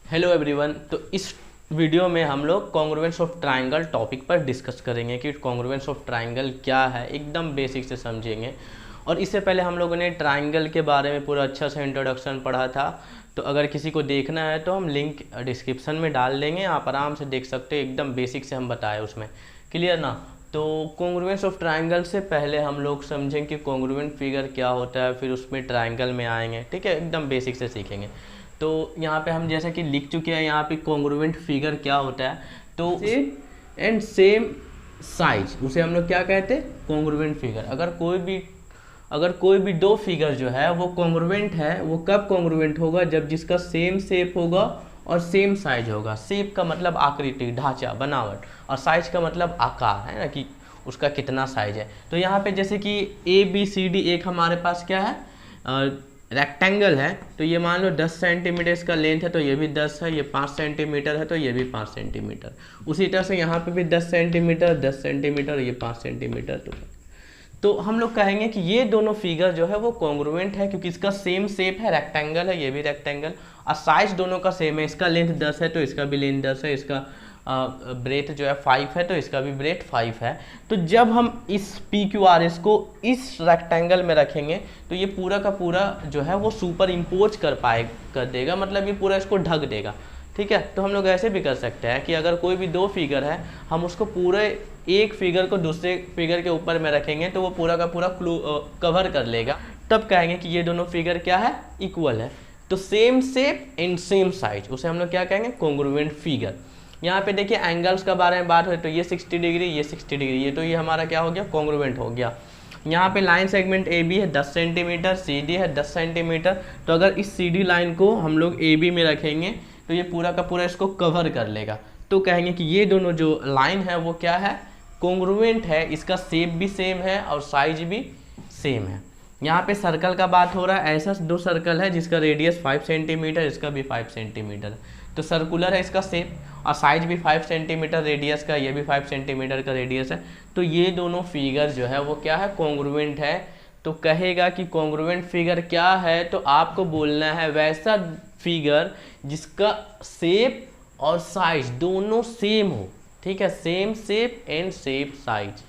Hello everyone. तो इस video में हम लोग कॉन्ग्रुएंस ऑफ ट्रायंगल टॉपिक पर डिस्कस करेंगे कि कॉन्ग्रुएंस ऑफ ट्रायंगल क्या है, एकदम बेसिक से समझेंगे। और इससे पहले हम लोगों ने ट्रायंगल के बारे में पूरा अच्छा सा इंट्रोडक्शन पढ़ा था। तो अगर किसी को देखना है तो हम लिंक डिस्क्रिप्शन में डाल देंगे, आप आराम से देख सकते हैं। एकदम बेसिक से हम बताए उसमें, क्लियर ना। तो कॉन्ग्रुएंस ऑफ ट्रायंगल से पहले हम लोग समझें कि कॉन्ग्रुएंट फिगर क्या होता है, फिर उसमें ट्रायंगल में आएंगे, ठीक है। एकदम बेसिक से सीखेंगे। तो यहाँ पे हम जैसा कि लिख चुके हैं, यहाँ पे कॉन्ग्रुएंट फिगर क्या होता है, तो एंड सेम साइज, उसे हम लोग क्या कहते हैं, कॉन्ग्रुएंट फिगर। अगर कोई भी दो फिगर जो है वो कॉन्ग्रुएंट है, वो कब कॉन्ग्रुएंट होगा, जब जिसका सेम शेप होगा और सेम साइज होगा। शेप का मतलब आकृति, ढांचा, बनावट, और साइज का मतलब आकार, है ना, कि उसका कितना साइज है। तो यहाँ पे जैसे कि ABCD एक हमारे पास क्या है, रेक्टेंगल है। तो ये मान लो 10 सेंटीमीटर इसका लेंथ है, तो ये भी 10 है। ये 5 सेंटीमीटर है, तो ये भी 5 सेंटीमीटर। उसी तरह से यहाँ पे भी 10 सेंटीमीटर, 10 सेंटीमीटर, ये 5 सेंटीमीटर। तो हम लोग कहेंगे कि ये दोनों फिगर जो है वो कॉन्ग्रुएंट है, क्योंकि इसका सेम शेप है, रेक्टेंगल है, ये भी रेक्टेंगल, और साइज दोनों का सेम है। इसका लेंथ 10 है तो इसका भी लेंथ 10 है, इसका ब्रेथ जो है 5 है तो इसका भी ब्रेथ 5 है। तो जब हम इस PQRS को इस रेक्टेंगल में रखेंगे तो ये पूरा का पूरा जो है वो सुपर इम्पोज कर देगा, मतलब ये पूरा इसको ढक देगा, ठीक है। तो हम लोग ऐसे भी कर सकते हैं कि अगर कोई भी दो फिगर है, हम उसको पूरे एक फिगर को दूसरे फिगर के ऊपर में रखेंगे तो वो पूरा का पूरा कवर कर लेगा। तब कहेंगे कि ये दोनों फिगर क्या है, इक्वल है। तो same shape and same size, उसे हम लोग क्या कहेंगे, कॉन्ग्रुएंट फिगर। यहाँ पे देखिए एंगल्स के बारे में बात हो तो ये 60 डिग्री, ये 60 डिग्री, ये तो ये हमारा क्या हो गया, कॉन्ग्रुएंट हो गया। यहाँ पे लाइन सेगमेंट AB है 10 सेंटीमीटर, CD है 10 सेंटीमीटर। तो अगर इस CD लाइन को हम लोग AB में रखेंगे तो ये पूरा का पूरा इसको कवर कर लेगा। तो कहेंगे कि ये दोनों जो लाइन है वो क्या है, कॉन्ग्रुएंट है। इसका शेप भी सेम है और साइज भी सेम है। यहाँ पे सर्कल का बात हो रहा है, ऐसा दो सर्कल है जिसका रेडियस 5 सेंटीमीटर, इसका भी 5 सेंटीमीटर। तो सर्कुलर है इसका शेप, और साइज भी 5 सेंटीमीटर रेडियस का, ये भी 5 सेंटीमीटर का रेडियस है। तो ये दोनों फिगर जो है वो क्या है, कॉन्ग्रुएंट है। तो कहेगा कि कॉन्ग्रुएंट फिगर क्या है, तो आपको बोलना है वैसा फिगर जिसका शेप और साइज दोनों सेम हो, ठीक है, same shape and same size.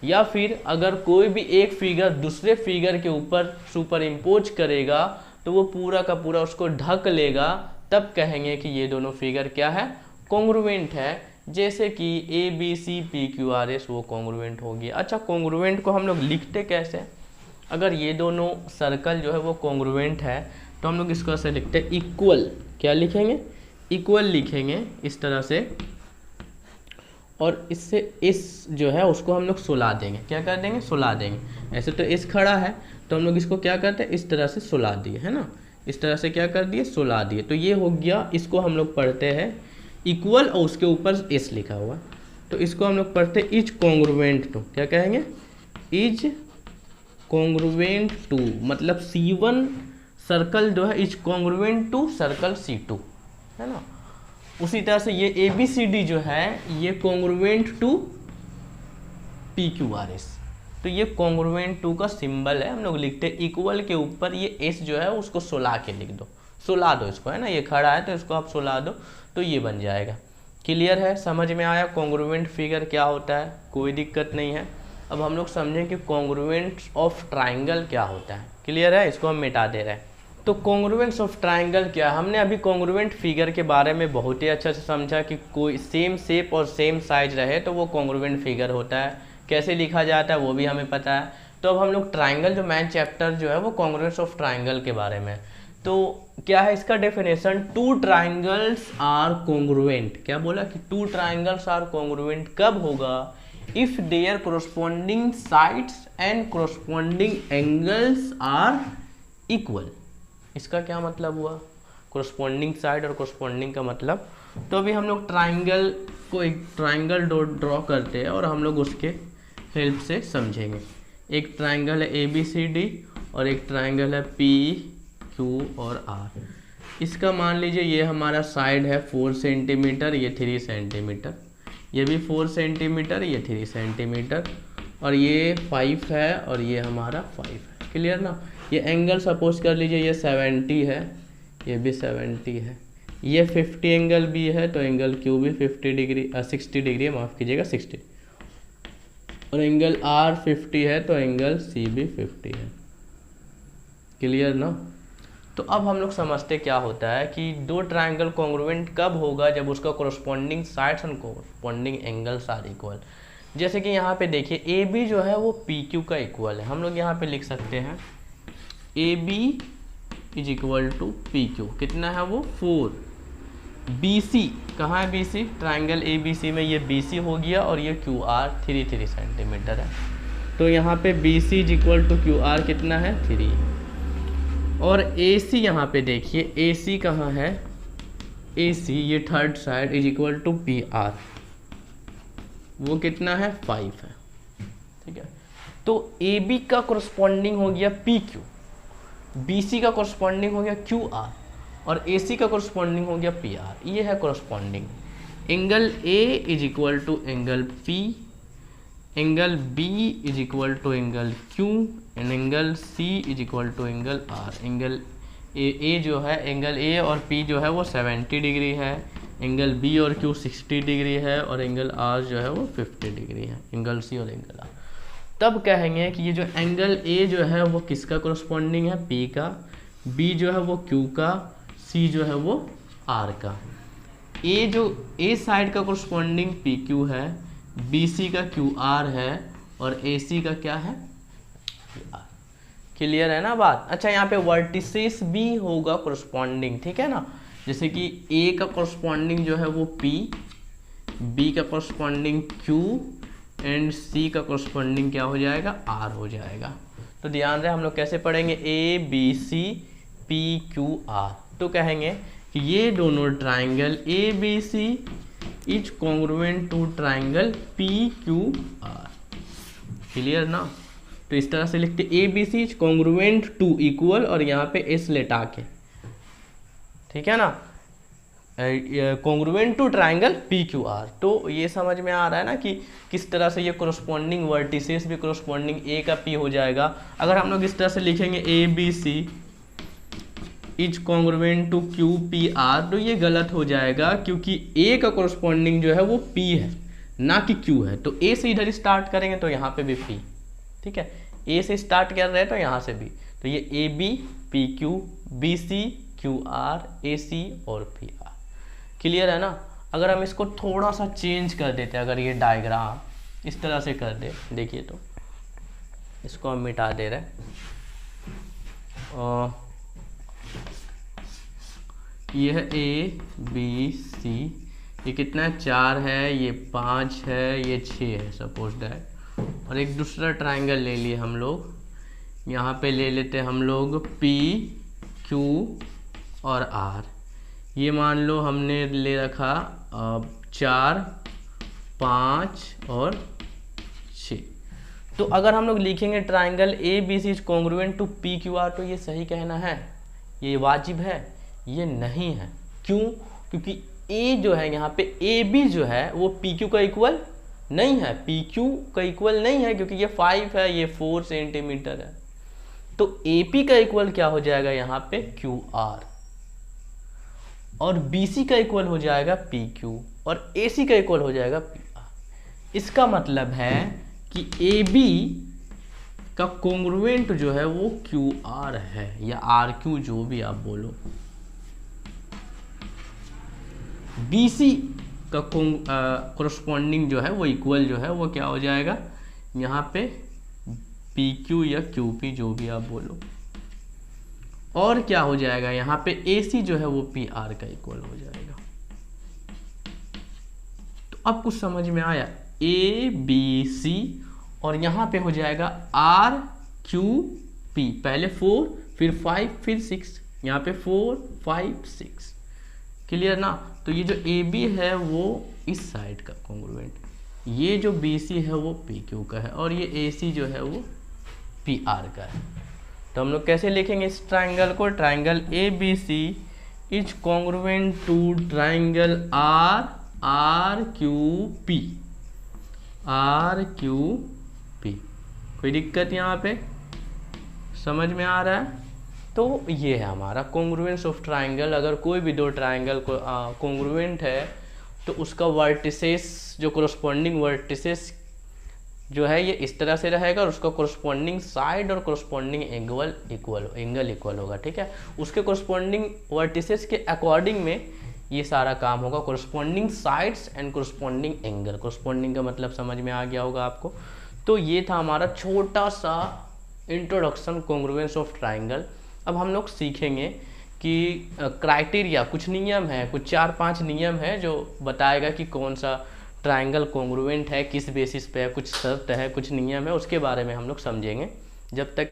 या फिर अगर कोई भी एक फिगर दूसरे फिगर के ऊपर सुपर इम्पोज करेगा तो वो पूरा का पूरा उसको ढक लेगा, तब कहेंगे कि ये दोनों फिगर क्या है, कॉन्ग्रुएंट है। जैसे कि ABCPQRS वो कॉन्ग्रुएंट हो गया। अच्छा, कॉन्ग्रुएंट को हम लोग लिखते कैसे, अगर ये दोनों सर्कल जो है वो कॉन्ग्रुएंट है तो हम लोग इसको ऐसे लिखते हैं, इक्वल। क्या लिखेंगे, इक्वल लिखेंगे इस तरह से, और इससे इस जो है उसको हम लोग सुला देंगे। क्या कर देंगे, सुला देंगे। ऐसे तो इस खड़ा है तो हम लोग इसको क्या करते हैं, इस तरह से सुला दिए, है ना, इस तरह से क्या कर दिए, सुला दिए। तो ये हो गया, इसको हम लोग पढ़ते हैं इक्वल, और उसके ऊपर एस लिखा हुआ। तो इसको हम लोग पढ़ते हैं इज कॉन्ग्रुएंट टू, क्या कहेंगे, इज कॉन्ग्रुएंट टू, मतलब C1 सर्कल जो है is congruent to circle C2, है ना। उसी तरह से ये ABCD जो है ये कॉन्ग्रुएंट टू PQRS। तो ये कॉन्ग्रुएंट टू का सिंबल है, हम लोग लिखते हैं इक्वल के ऊपर ये S जो है उसको सुला के लिख दो, सुला दो इसको, है ना, ये खड़ा है तो इसको आप सुला दो तो ये बन जाएगा। क्लियर है, समझ में आया कॉन्ग्रुएंट फिगर क्या होता है, कोई दिक्कत नहीं है। अब हम लोग समझें कि कॉन्ग्रुएंट ऑफ ट्राइंगल क्या होता है। क्लियर है, इसको हम मिटा दे रहे हैं। तो कॉन्ग्रुएंस ऑफ ट्राइंगल क्या है, हमने अभी कॉन्ग्रुएंट फिगर के बारे में बहुत ही अच्छा से समझा कि कोई सेम शेप और सेम साइज रहे तो वो कॉन्ग्रुएंट फिगर होता है। कैसे लिखा जाता है वो भी हमें पता है। तो अब हम लोग ट्राइंगल जो मेन चैप्टर जो है वो कॉन्ग्रुएंस ऑफ ट्राइंगल के बारे में। तो क्या है इसका definition, two triangles are congruent. क्या बोला कि टू ट्राइंगल्स आर कॉन्ग्रुएंट कब होगा, if there corresponding sides and corresponding angles are equal. इसका क्या मतलब हुआ, कोरस्पॉन्डिंग साइड और कोरस्पॉन्डिंग का मतलब। तो अभी हम लोग ट्राइंगल को, एक ट्राइंगल ड्रॉ करते हैं और हम लोग उसके हेल्प से समझेंगे। एक ट्राइंगल है ABCD और एक ट्राइंगल है PQ और R। इसका मान लीजिए ये हमारा साइड है 4 सेंटीमीटर, ये 3 सेंटीमीटर, ये भी 4 सेंटीमीटर, ये 3 सेंटीमीटर, और ये 5 है और ये हमारा 5 है। क्लियर ना। ये एंगल सपोज कर लीजिए ये 70 है, ये भी 70 है, ये 50 एंगल बी है तो एंगल क्यू भी 50 डिग्री 60 डिग्री है, माफ़ कीजिएगा 60, और एंगल आर 50 है तो एंगल सी भी 50 है। क्लियर ना? तो अब हम लोग समझते क्या होता है कि दो ट्राइंगल कॉन्ग्रुएंट कब होगा, जब उसका corresponding sides and corresponding angles are equal. जैसे कि यहाँ पे देखिए ए बी जो है वो पी क्यू का इक्वल है, हम लोग यहाँ पे लिख सकते हैं A B is equal to P Q, कितना है वो 4। बी सी कहाँ है, B C triangle A B C में ये बी सी हो गया और ये क्यू आर 3 सेंटीमीटर है, तो यहाँ पे B C is equal to Q R कितना है 3। और ए सी यहाँ पे देखिए ए सी कहाँ है, ए सी ये third side is equal to P R, वो कितना है 5 है। ठीक है, तो ए बी का कोरस्पॉन्डिंग हो गया पी क्यू, बी सी का कोरस्पॉन्डिंग हो गया क्यू आर, और ए सी का कोरस्पॉन्डिंग हो गया पी आर, ये है corresponding. Angle A is equal to angle P, angle B is equal to angle Q, and angle C is equal to angle R. Angle A जो है, एंगल ए और P जो है वो 70 डिग्री है, angle B और Q 60 degree है, और एंगल आर जो है वो 50 डिग्री है, एंगल सी और एंगल आर। तब कहेंगे कि ये जो एंगल ए जो है वो किसका कोरस्पॉन्डिंग है, पी का, बी जो है वो क्यू का, सी जो है वो आर का। ए जो ए साइड का कोरस्पॉन्डिंग पी क्यू है, बी सी का क्यू आर है, और ए सी का क्या है पी आर। क्लियर है ना बात? अच्छा, यहाँ पे वर्टिसेस भी होगा कोरस्पॉन्डिंग, ठीक है ना, जैसे कि ए का कोरस्पॉन्डिंग जो है वो पी, बी का कोरस्पॉन्डिंग क्यू, एंड सी का कोरस्पॉन्डिंग क्या हो जाएगा, आर हो जाएगा। तो ध्यान रहे हम लोग कैसे पढ़ेंगे, A B C P Q R. तो कहेंगे कि ये दोनों triangle A B C is congruent to triangle P Q R. Clear ना? तो इस तरह से लिखते A B C is congruent to equal, और यहाँ पे एस लेटा के, ठीक है ना, congruent to triangle P Q R. तो ये समझ में आ रहा है ना कि किस तरह से ये कोरस्पॉन्डिंग वर्टिसेस भी कोरस्पॉन्डिंग ए का पी हो जाएगा। अगर हम लोग इस तरह से लिखेंगे A B C is congruent to Q P R, तो ये गलत हो जाएगा, क्योंकि ए का कोरस्पॉन्डिंग जो है वो पी है ना कि क्यू है। तो ए से इधर स्टार्ट करेंगे तो यहाँ पे भी पी, ठीक है, ए से स्टार्ट कर रहे हैं तो यहाँ से भी, तो ये A B P Q, B C Q R, A C और पी आर। क्लियर है ना? अगर हम इसको थोड़ा सा चेंज कर देते हैं, अगर ये डायग्राम इस तरह से कर दे, देखिए तो इसको हम मिटा दे रहे हैं, ये है ए बी सी, ये कितना है 4 है, ये 5 है, ये 6 है सपोज दैट, और एक दूसरा ट्राइंगल ले लिए हम लोग, यहाँ पे ले लेते हैं हम लोग पी क्यू और आर। ये मान लो हमने ले रखा 4 5 और 6। तो अगर हम लोग लिखेंगे triangle A B C is congruent to P Q R, तो ये सही कहना है, ये वाजिब है, ये नहीं है। क्यों? क्योंकि ए जो है यहाँ पे ए बी जो है वो पी क्यू का इक्वल नहीं है, पी क्यू का इक्वल नहीं है, क्योंकि ये 5 है, ये 4 सेंटीमीटर है। तो ए पी का इक्वल क्या हो जाएगा यहाँ पे क्यू आर, और बी सी का इक्वल हो जाएगा पी क्यू, और ए सी का इक्वल हो जाएगा पी आर। इसका मतलब है कि ए बी का कॉन्ग्रुएंट जो है वो क्यू आर है, या आर क्यू जो भी आप बोलो। बी सी का कोरस्पॉन्डिंग जो है वो इक्वल जो है वो क्या हो जाएगा यहाँ पे पी क्यू या क्यू पी जो भी आप बोलो, और क्या हो जाएगा यहाँ पे ए सी जो है वो पी आर का इक्वल हो जाएगा। तो अब कुछ समझ में आया, ए बी सी, और यहाँ पे हो जाएगा आर क्यू पी, पहले 4 फिर 5 फिर 6, यहाँ पे 4 5 6। क्लियर ना? तो ये जो ए बी है वो इस साइड का कॉन्ग्रुएंट, ये जो बी सी है वो पी क्यू का है, और ये ए सी जो है वो पी आर का है। तो हम लोग कैसे लिखेंगे इस ट्राइंगल को, triangle A B C is congruent to triangle R R Q P, R Q P. कोई दिक्कत यहाँ पे समझ में आ रहा है? तो ये है हमारा कॉन्ग्रुएंस ऑफ ट्राइंगल। अगर कोई भी दो ट्राइंगल को कॉन्ग्रुएंट है तो उसका वर्टिसेस, जो कोरस्पॉन्डिंग वर्टिसेस जो है ये इस तरह से रहेगा और उसका कोरस्पॉन्डिंग साइड और कोरस्पॉन्डिंग एंगल इक्वल होगा, ठीक है। उसके कोरस्पॉन्डिंग वर्टिसेस के अकॉर्डिंग में ये सारा काम होगा, corresponding sides and corresponding angle. Corresponding का मतलब समझ में आ गया होगा आपको। तो ये था हमारा छोटा सा इंट्रोडक्शन कॉन्ग्रुएंस ऑफ ट्राइंगल। अब हम लोग सीखेंगे कि क्राइटेरिया, कुछ नियम है, कुछ 4-5 नियम है जो बताएगा कि कौन सा ट्राइंगल कॉन्ग्रुएंट है, किस बेसिस पे है, कुछ शर्त है, कुछ नियम है, उसके बारे में हम लोग समझेंगे। जब तक